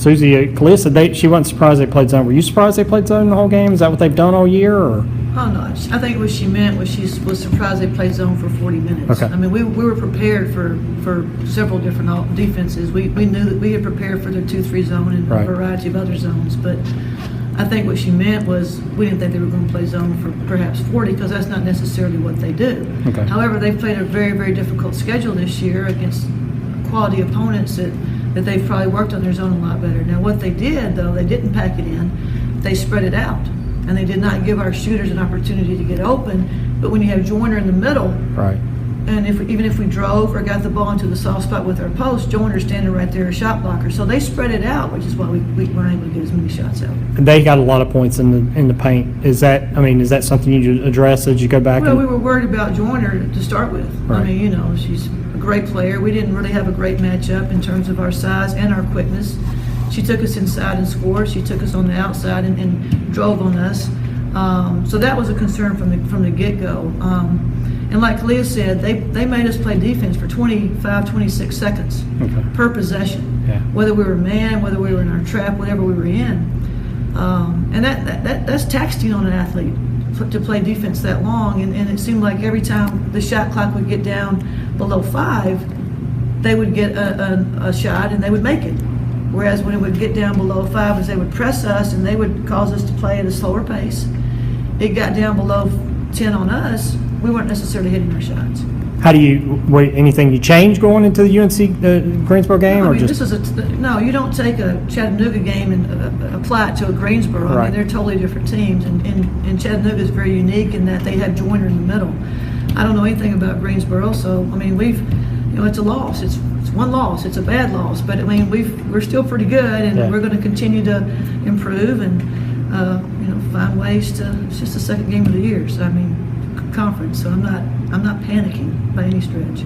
Susie, Kalissa, she wasn't surprised they played zone. Were you surprised they played zone the whole game? Is that what they've done all year? Or? Oh, no. I think what she meant was she was surprised they played zone for 40 minutes. Okay. I mean, we were prepared for several different defenses. We knew that we had prepared for their 2-3 zone and a variety of other zones. But I think what she meant was we didn't think they were going to play zone for perhaps 40 because that's not necessarily what they do. Okay. However, they've played a very, very difficult schedule this year against quality opponents that they've probably worked on their zone a lot better. Now, what they did, though, they didn't pack it in. They spread it out. And they did not give our shooters an opportunity to get open. But when you have Joyner in the middle, right, and even if we drove or got the ball into the soft spot with our post, Joyner's standing right there, a shot blocker. So they spread it out, which is why we weren't able to get as many shots out. And they got a lot of points in the paint. Is that something you address as you go back? Well, we were worried about Joyner to start with. Right. I mean, she's a great player. We didn't really have a great matchup in terms of our size and our quickness. She took us inside and scored. She took us on the outside and drove on us. So that was a concern from the get-go. And like Leah said, they made us play defense for 25, 26 seconds per possession. Yeah. Whether we were man, whether we were in our trap, whatever we were in. And that's taxing on an athlete to play defense that long. And it seemed like every time the shot clock would get down below 5, they would get a shot and they would make it. Whereas when it would get down below 5, as they would press us and they would cause us to play at a slower pace, it got down below 10 on us, we weren't necessarily hitting our shots. How do anything you change going into the UNC Greensboro game? No, or this is no, you don't take a Chattanooga game and apply it to a Greensboro. Right. I mean, they're totally different teams, and Chattanooga is very unique in that they have Joyner in the middle. I don't know anything about Greensboro, so I mean, it's a loss. It's one loss. It's a bad loss, but I mean, we're still pretty good, and we're going to continue to improve and find ways to. It's just the second game of the year, so I mean, conference. So I'm not panicking by any stretch.